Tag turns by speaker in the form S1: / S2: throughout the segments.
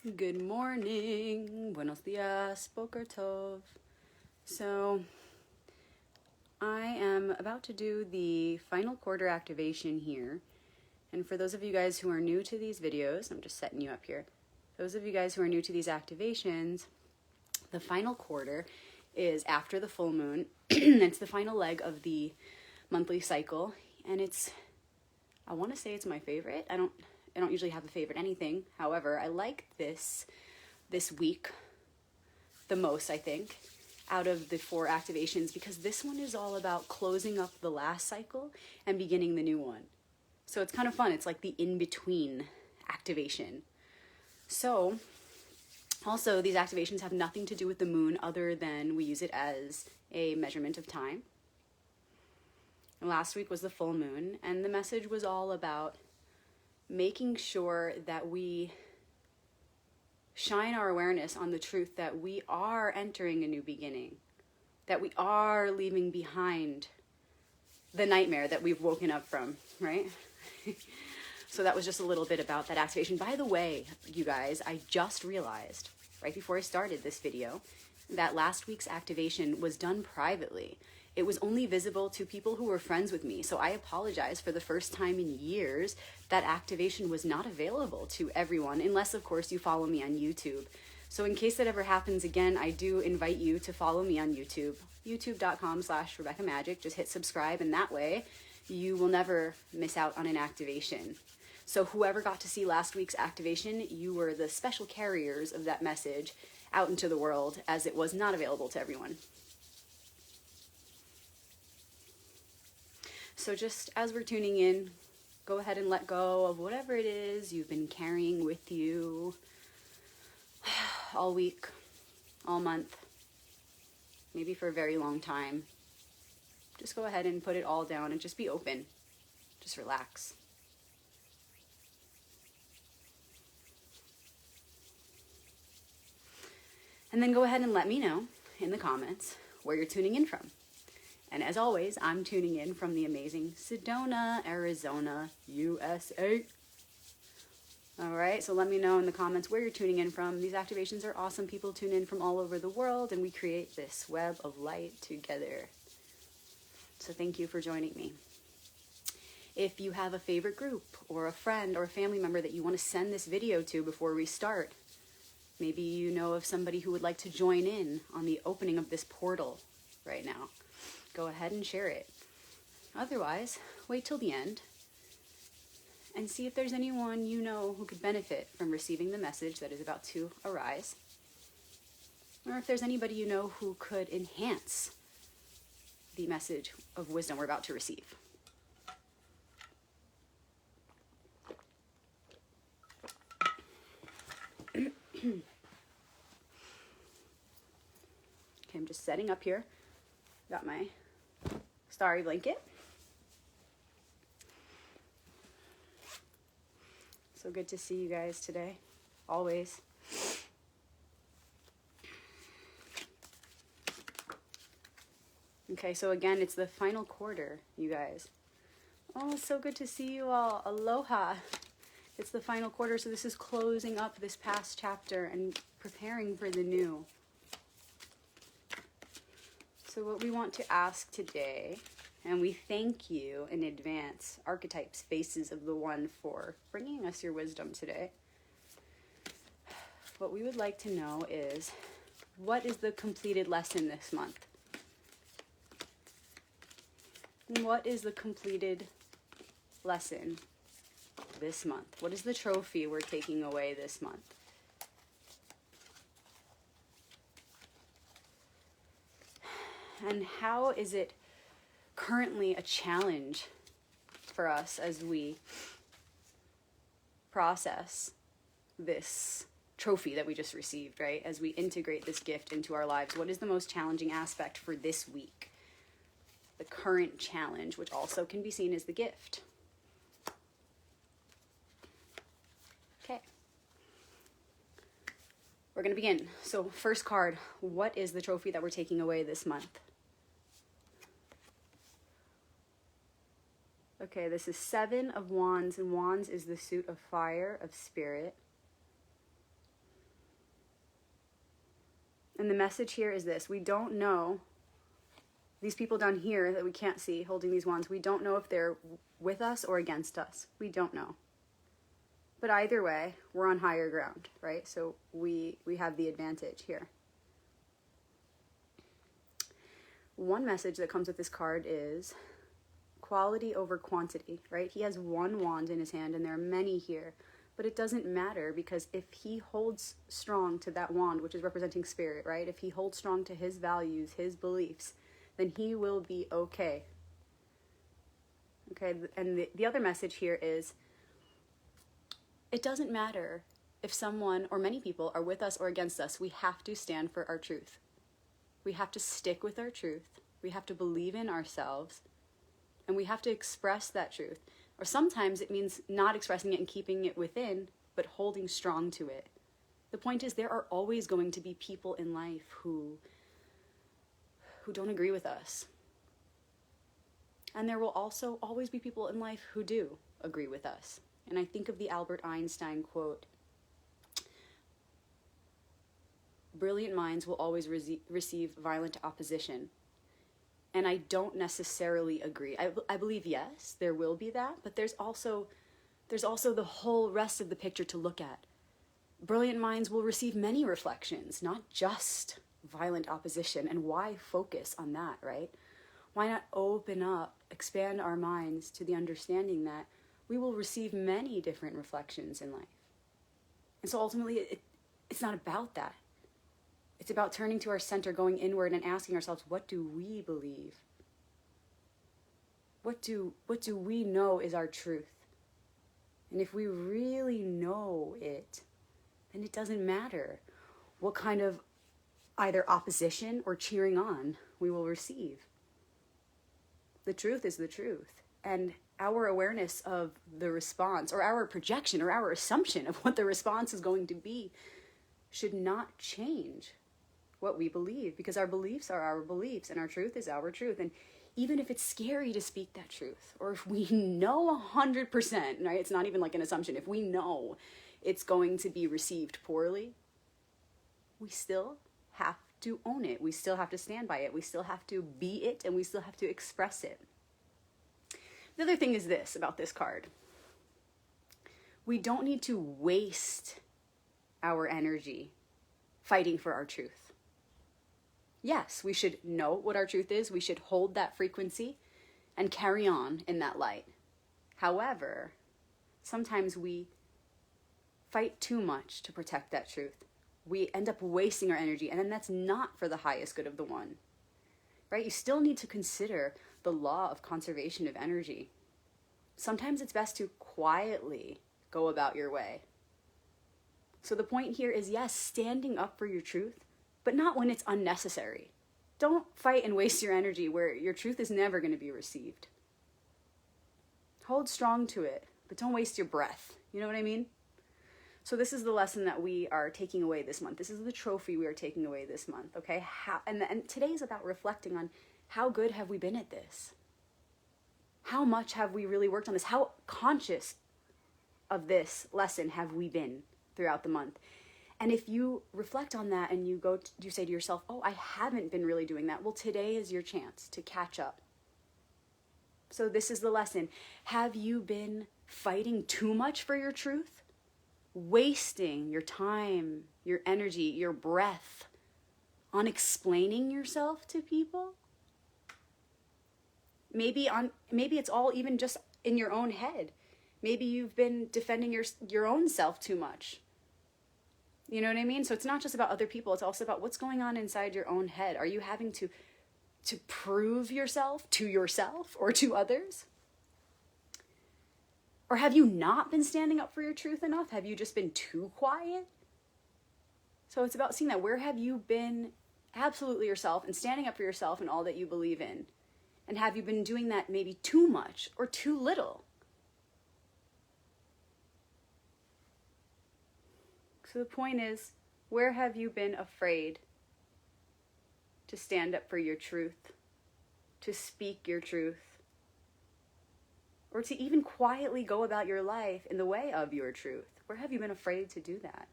S1: Good morning, buenos dias, boker tov. So, I am about to do the final quarter activation here. And for those of you guys who are new to these videos, I'm just setting you up here. Those of you guys who are new to these activations, the final quarter is after the full moon. It's the final leg of the monthly cycle. And I want to say it's my favorite. I don't usually have a favorite anything. However, I like this week the most, I think, out of the 4 activations, because this one is all about closing up the last cycle and beginning the new one. So it's kind of fun. It's like the in-between activation. So also, these activations have nothing to do with the moon other than we use it as a measurement of time. And last week was the full moon, and the message was all about making sure that we shine our awareness on the truth that we are entering a new beginning, that we are leaving behind the nightmare that we've woken up from, right? So that was just a little bit about that activation. By the way, you guys, I just realized right before I started this video that last week's activation was done privately. It was only visible to people who were friends with me. So I apologize for the first time in years that activation was not available to everyone, unless of course you follow me on YouTube. So in case that ever happens again, I do invite you to follow me on YouTube, youtube.com/RebeccaMagick. Just hit subscribe, and that way you will never miss out on an activation. So whoever got to see last week's activation, you were the special carriers of that message out into the world, as it was not available to everyone. So just as we're tuning in, go ahead and let go of whatever it is you've been carrying with you all week, all month, maybe for a very long time. Just go ahead and put it all down and just be open. Just relax. And then go ahead and let me know in the comments where you're tuning in from. And as always, I'm tuning in from the amazing Sedona, Arizona, USA. All right, so let me know in the comments where you're tuning in from. These activations are awesome. People tune in from all over the world, and we create this web of light together. So thank you for joining me. If you have a favorite group or a friend or a family member that you want to send this video to before we start, maybe you know of somebody who would like to join in on the opening of this portal right now, go ahead and share it. Otherwise, wait till the end and see if there's anyone you know who could benefit from receiving the message that is about to arise, or if there's anybody you know who could enhance the message of wisdom we're about to receive. Okay, I'm just setting up here. Got my starry blanket. So good to see you guys today, always. Okay, so again, it's the final quarter, you guys. Oh, it's so good to see you all. Aloha. It's the final quarter, so this is closing up this past chapter and preparing for the new. So what we want to ask today, and we thank you in advance, archetypes, faces of the one, for bringing us your wisdom today. What we would like to know is, what is the completed lesson this month? What is the completed lesson this month? What is the trophy we're taking away this month? And how is it currently a challenge for us as we process this trophy that we just received, right? As we integrate this gift into our lives, what is the most challenging aspect for this week? The current challenge, which also can be seen as the gift. Okay. We're going to begin. So first card, what is the trophy that we're taking away this month? Okay, this is 7 of Wands, and Wands is the suit of fire, of spirit. And the message here is this: we don't know, these people down here that we can't see holding these wands, we don't know if they're with us or against us. We don't know. But either way, we're on higher ground, right? So we have the advantage here. One message that comes with this card is quality over quantity, right? He has one wand in his hand and there are many here, but it doesn't matter, because if he holds strong to that wand, which is representing spirit, right? If he holds strong to his values, his beliefs, then he will be okay. Okay, and the other message here is, it doesn't matter if someone or many people are with us or against us. We have to stand for our truth. We have to stick with our truth. We have to believe in ourselves, and we have to express that truth. Or sometimes it means not expressing it and keeping it within, but holding strong to it. The point is, there are always going to be people in life who don't agree with us. And there will also always be people in life who do agree with us. And I think of the Albert Einstein quote, "Brilliant minds will always receive violent opposition." And I don't necessarily agree. I believe, yes, there will be that, but there's also the whole rest of the picture to look at. Brilliant minds will receive many reflections, not just violent opposition. And why focus on that, right? Why not open up, expand our minds to the understanding that we will receive many different reflections in life. And so ultimately, it's not about that. It's about turning to our center, going inward and asking ourselves, what do we believe? What do we know is our truth? And if we really know it, then it doesn't matter what kind of either opposition or cheering on we will receive. The truth is the truth. And our awareness of the response, or our projection, or our assumption of what the response is going to be, should not change what we believe, because our beliefs are our beliefs and our truth is our truth. And even if it's scary to speak that truth, or if we know 100%, right, it's not even like an assumption, if we know it's going to be received poorly, we still have to own it. We still have to stand by it. We still have to be it, and we still have to express it. The other thing is this about this card: we don't need to waste our energy fighting for our truth. Yes, we should know what our truth is. We should hold that frequency and carry on in that light. However, sometimes we fight too much to protect that truth. We end up wasting our energy, and then that's not for the highest good of the one, right? You still need to consider the law of conservation of energy. Sometimes it's best to quietly go about your way. So the point here is, yes, standing up for your truth, but not when it's unnecessary. Don't fight and waste your energy where your truth is never going to be received. Hold strong to it, but don't waste your breath. You know what I mean? So this is the lesson that we are taking away this month. This is the trophy we are taking away this month, okay? And today is about reflecting on how good have we been at this? How much have we really worked on this? How conscious of this lesson have we been throughout the month? And if you reflect on that and you say to yourself, oh, I haven't been really doing that. Well, today is your chance to catch up. So this is the lesson. Have you been fighting too much for your truth? Wasting your time, your energy, your breath on explaining yourself to people? Maybe it's all even just in your own head. Maybe you've been defending your own self too much. You know what I mean? So it's not just about other people. It's also about what's going on inside your own head. Are you having to prove yourself to yourself or to others? Or have you not been standing up for your truth enough? Have you just been too quiet? So it's about seeing that. Where have you been absolutely yourself and standing up for yourself and all that you believe in? And have you been doing that maybe too much or too little? So the point is, where have you been afraid to stand up for your truth, to speak your truth, or to even quietly go about your life in the way of your truth? Where have you been afraid to do that?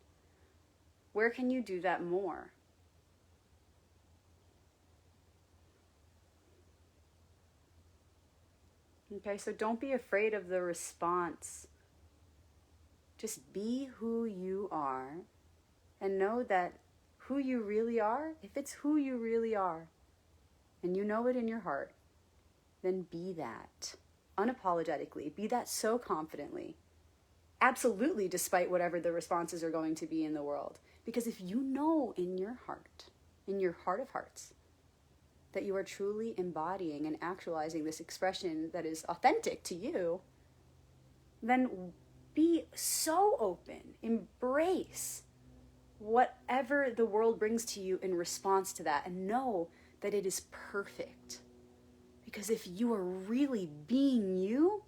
S1: Where can you do that more? Okay, so don't be afraid of the response. Just be who you are and know that who you really are, if it's who you really are, and you know it in your heart, then be that unapologetically. Be that so confidently. Absolutely, despite whatever the responses are going to be in the world. Because if you know in your heart of hearts, that you are truly embodying and actualizing this expression that is authentic to you, then be so open, embrace whatever the world brings to you in response to that, and know that it is perfect. Because if you are really being you,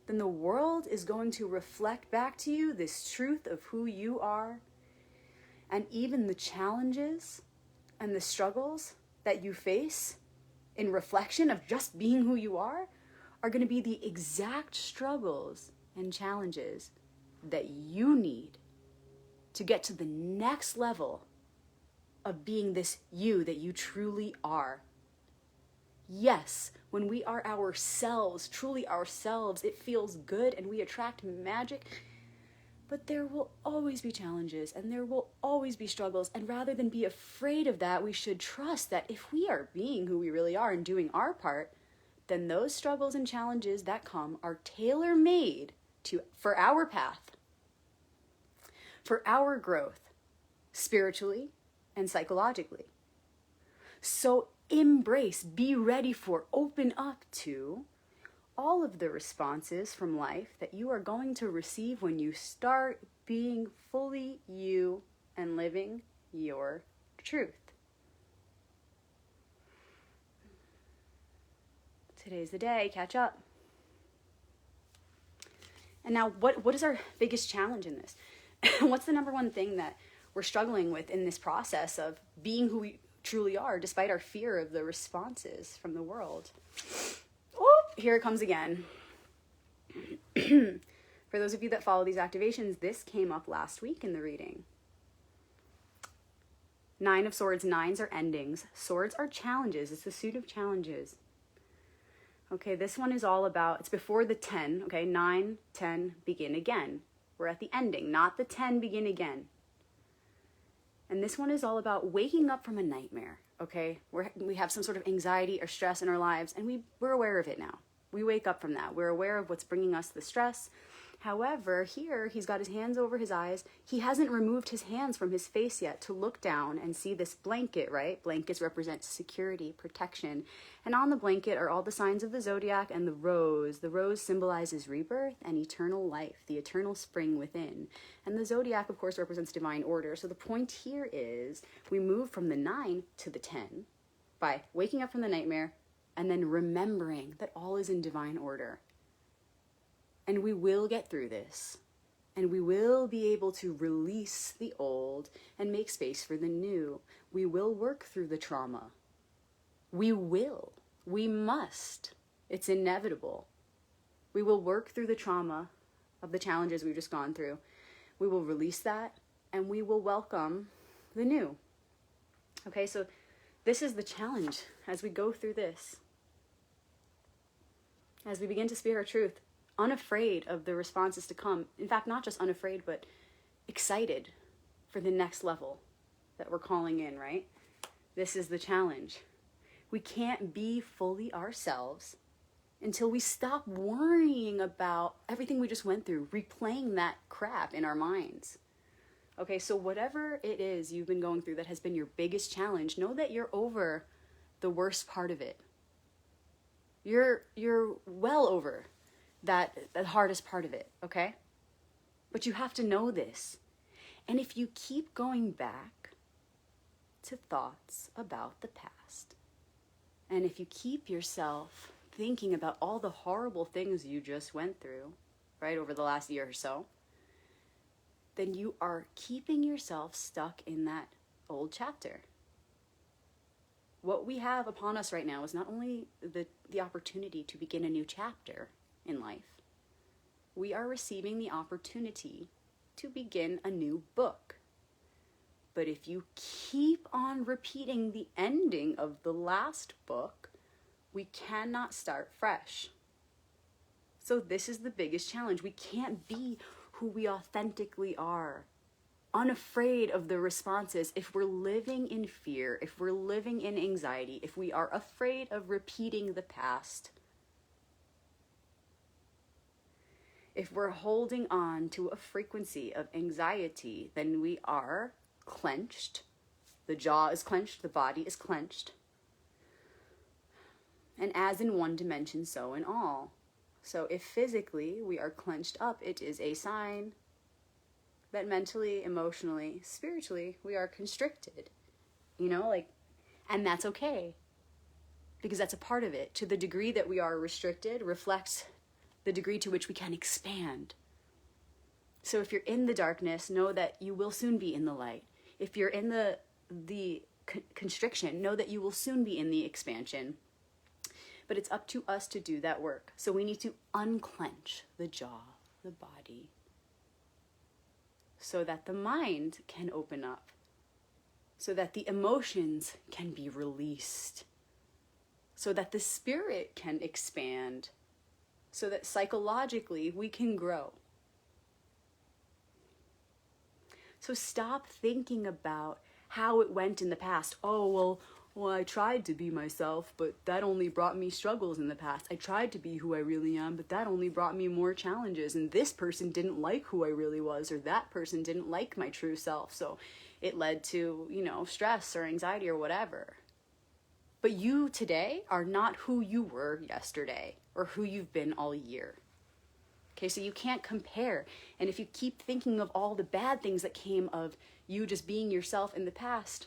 S1: then the world is going to reflect back to you this truth of who you are. And even the challenges and the struggles that you face in reflection of just being who you are going to be the exact struggles and challenges that you need to get to the next level of being this you that you truly are. Yes, when we are ourselves, truly ourselves, it feels good and we attract magic. But there will always be challenges and there will always be struggles. And rather than be afraid of that, we should trust that if we are being who we really are and doing our part, then those struggles and challenges that come are tailor-made for our path, for our growth, spiritually and psychologically. So embrace, be ready for, open up to all of the responses from life that you are going to receive when you start being fully you and living your truth. Today's the day. Catch up. And now, what is our biggest challenge in this? What's the number one thing that we're struggling with in this process of being who we truly are, despite our fear of the responses from the world? Oh, here it comes again. For those of you that follow these activations, this came up last week in the reading. 9 of Swords. 9s are endings. Swords are challenges. It's the suit of challenges. Okay, this one is all about, it's before the 10. Okay, 9, 10, begin again. We're at the ending, not the 10, begin again. And this one is all about waking up from a nightmare. Okay, we have some sort of anxiety or stress in our lives, and we're aware of it now. We wake up from that. We're aware of what's bringing us the stress. However, here he's got his hands over his eyes. He hasn't removed his hands from his face yet to look down and see this blanket, right? Blankets represent security, protection. And on the blanket are all the signs of the zodiac and the rose. The rose symbolizes rebirth and eternal life, the eternal spring within. And the zodiac, of course, represents divine order. So the point here is we move from the 9 to the 10 by waking up from the nightmare and then remembering that all is in divine order. And we will get through this. And we will be able to release the old and make space for the new. We will work through the trauma. We will. We must. It's inevitable. We will work through the trauma of the challenges we've just gone through. We will release that and we will welcome the new. Okay, so this is the challenge as we go through this. As we begin to speak our truth, unafraid of the responses to come. In fact, not just unafraid, but excited for the next level that we're calling in, right? This is the challenge. We can't be fully ourselves until we stop worrying about everything we just went through, replaying that crap in our minds. Okay, so whatever it is you've been going through that has been your biggest challenge, know that you're over the worst part of it. You're well over that hardest part of it, okay? But you have to know this. And if you keep going back to thoughts about the past, and if you keep yourself thinking about all the horrible things you just went through, right, over the last year or so, then you are keeping yourself stuck in that old chapter. What we have upon us right now is not only the opportunity to begin a new chapter in life, we are receiving the opportunity to begin a new book. But if you keep on repeating the ending of the last book, we cannot start fresh. So this is the biggest challenge. We can't be who we authentically are, unafraid of the responses. If we're living in fear, if we're living in anxiety, if we are afraid of repeating the past, if we're holding on to a frequency of anxiety, then we are clenched. The jaw is clenched, the body is clenched. And as in one dimension, so in all. So if physically we are clenched up, it is a sign that mentally, emotionally, spiritually, we are constricted. And that's okay. Because that's a part of it. To the degree that we are restricted reflects the degree to which we can expand. So if you're in the darkness, know that you will soon be in the light. If you're in the constriction, know that you will soon be in the expansion. But it's up to us to do that work. So we need to unclench the jaw, the body, so that the mind can open up, so that the emotions can be released, so that the spirit can expand, so that psychologically we can grow. So stop thinking about how it went in the past. Oh, well, I tried to be myself, but that only brought me struggles in the past. I tried to be who I really am, but that only brought me more challenges. And this person didn't like who I really was, or that person didn't like my true self. So it led to, stress or anxiety or whatever. But you today are not who you were yesterday or who you've been all year. Okay, so you can't compare. And if you keep thinking of all the bad things that came of you just being yourself in the past,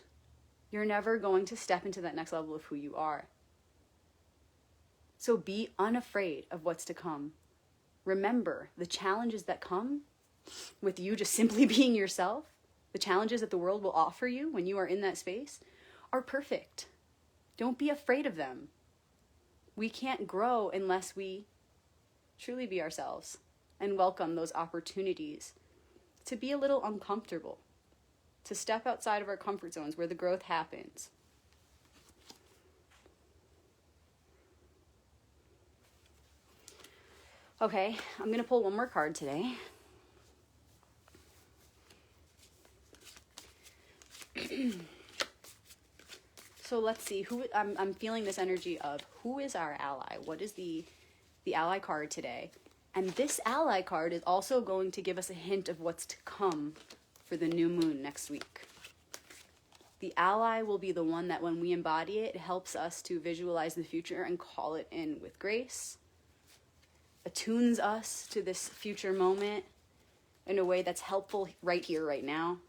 S1: you're never going to step into that next level of who you are. So be unafraid of what's to come. Remember, the challenges that come with you just simply being yourself, the challenges that the world will offer you when you are in that space, are perfect. Don't be afraid of them. We can't grow unless we truly be ourselves and welcome those opportunities to be a little uncomfortable, to step outside of our comfort zones where the growth happens. Okay, I'm going to pull one more card today. So let's see, I'm feeling this energy of who is our ally? What is the ally card today? And this ally card is also going to give us a hint of what's to come for the new moon next week. The ally will be the one that when we embody it, it helps us to visualize the future and call it in with grace. Attunes us to this future moment in a way that's helpful right here, right now.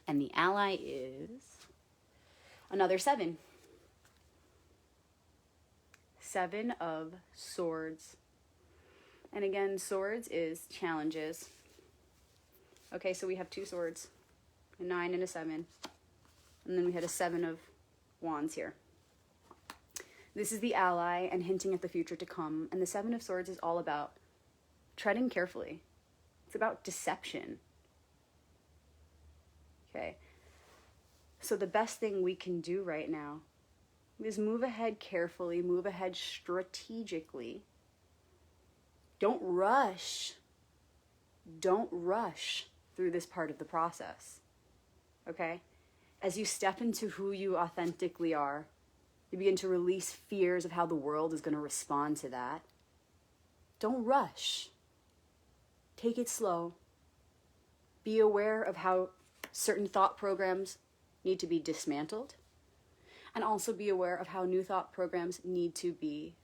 S1: And the ally is another 7. 7 of Swords. And again, Swords is challenges. Okay, so we have 2 swords, a 9 and a 7. And then we had a 7 of Wands here. This is the ally and hinting at the future to come. And the 7 of Swords is all about treading carefully. It's about deception. Okay, so the best thing we can do right now is move ahead carefully, move ahead strategically. Don't rush. Don't rush through this part of the process, okay? As you step into who you authentically are, you begin to release fears of how the world is going to respond to that. Don't rush. Take it slow. Be aware of how certain thought programs need to be dismantled, and also be aware of how new thought programs need to be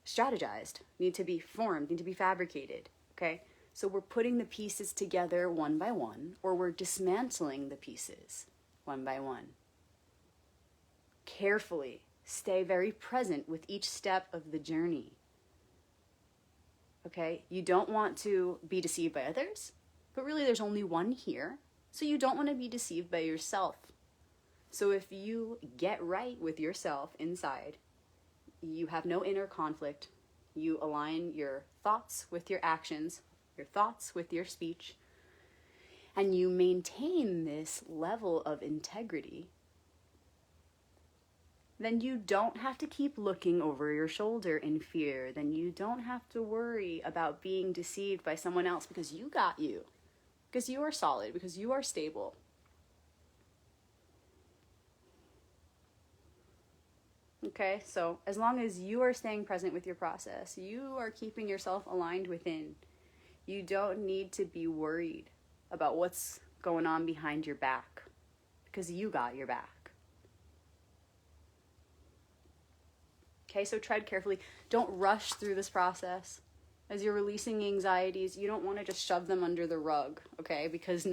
S1: strategized, need to be formed, need to be fabricated, okay? So we're putting the pieces together one by one, or we're dismantling the pieces one by one. Carefully, stay very present with each step of the journey, okay? You don't want to be deceived by others, but really there's only one here. So you don't want to be deceived by yourself. So if you get right with yourself inside, you have no inner conflict, you align your thoughts with your actions, your thoughts with your speech, and you maintain this level of integrity, then you don't have to keep looking over your shoulder in fear. Then you don't have to worry about being deceived by someone else, because you got you. Because you are solid, because you are stable. Okay, so as long as you are staying present with your process, you are keeping yourself aligned within, you don't need to be worried about what's going on behind your back, because you got your back. Okay, so tread carefully. Don't rush through this process. As you're releasing anxieties, you don't want to just shove them under the rug, okay? Because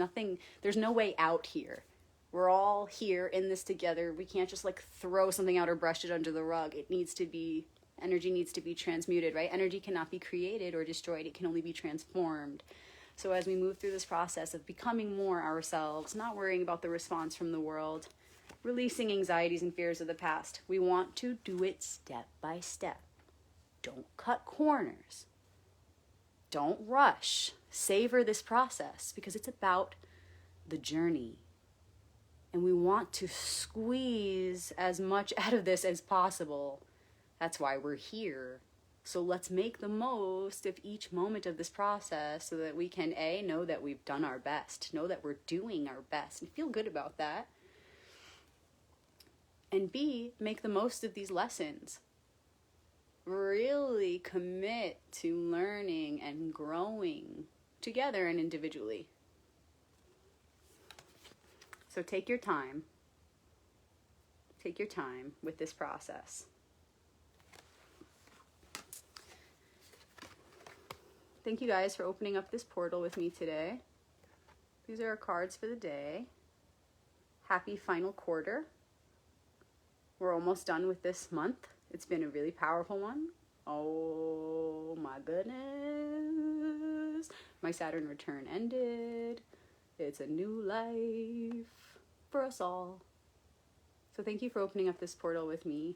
S1: there's no way out here. We're all here in this together. We can't just like throw something out or brush it under the rug. Energy needs to be transmuted, right? Energy cannot be created or destroyed. It can only be transformed. So as we move through this process of becoming more ourselves, not worrying about the response from the world, releasing anxieties and fears of the past, we want to do it step by step. Don't cut corners. Don't rush. Savor this process, because it's about the journey. And we want to squeeze as much out of this as possible. That's why we're here. So let's make the most of each moment of this process so that we can A, know that we've done our best, know that we're doing our best, and feel good about that. And B, make the most of these lessons. Really commit to learning and growing together and individually. So take your time. Take your time with this process. Thank you guys for opening up this portal with me today. These are our cards for the day. Happy final quarter. We're almost done with this month. It's been a really powerful one. Oh my goodness. My Saturn return ended. It's a new life for us all. So thank you for opening up this portal with me.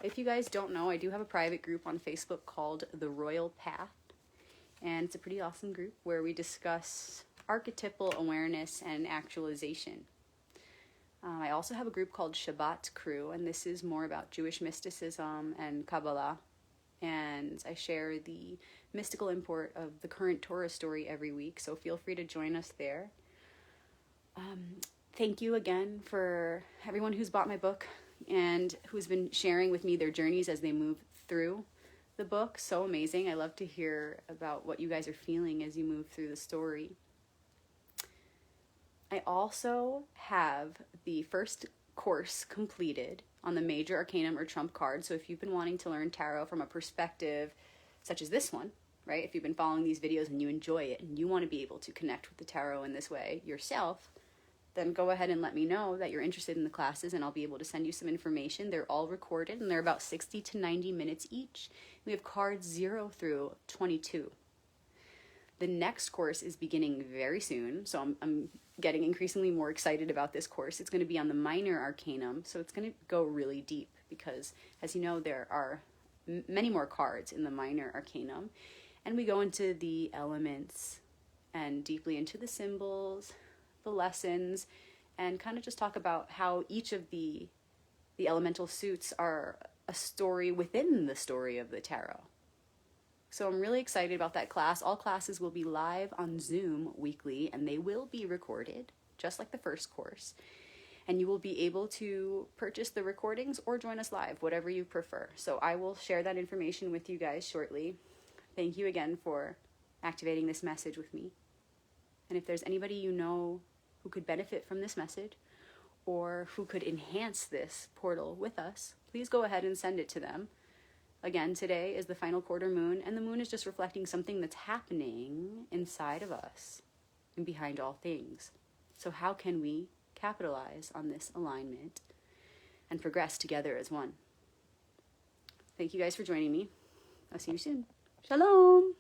S1: If you guys don't know, I do have a private group on Facebook called The Royal Path. And it's a pretty awesome group where we discuss archetypal awareness and actualization. I also have a group called Shabbat Crew, and this is more about Jewish mysticism and Kabbalah. And I share the mystical import of the current Torah story every week, so feel free to join us there. Thank you again for everyone who's bought my book and who's been sharing with me their journeys as they move through the book. So amazing. I love to hear about what you guys are feeling as you move through the story. I also have the first course completed on the Major Arcanum or Trump card. So if you've been wanting to learn tarot from a perspective such as this one, right? If you've been following these videos and you enjoy it and you want to be able to connect with the tarot in this way yourself, then go ahead and let me know that you're interested in the classes, and I'll be able to send you some information. They're all recorded, and they're about 60 to 90 minutes each. We have cards 0 through 22. The next course is beginning very soon, so I'm getting increasingly more excited about this course. It's going to be on the Minor Arcanum, so it's going to go really deep because, as you know, there are many more cards in the Minor Arcanum, and we go into the elements and deeply into the symbols, the lessons, and kind of just talk about how each of the elemental suits are a story within the story of the tarot. So I'm really excited about that class. All classes will be live on Zoom weekly, and they will be recorded, just like the first course. And you will be able to purchase the recordings or join us live, whatever you prefer. So I will share that information with you guys shortly. Thank you again for activating this message with me. And if there's anybody you know who could benefit from this message or who could enhance this portal with us, please go ahead and send it to them. Again, today is the final quarter moon, and the moon is just reflecting something that's happening inside of us and behind all things. So how can we capitalize on this alignment and progress together as one? Thank you guys for joining me. I'll see you soon. Shalom!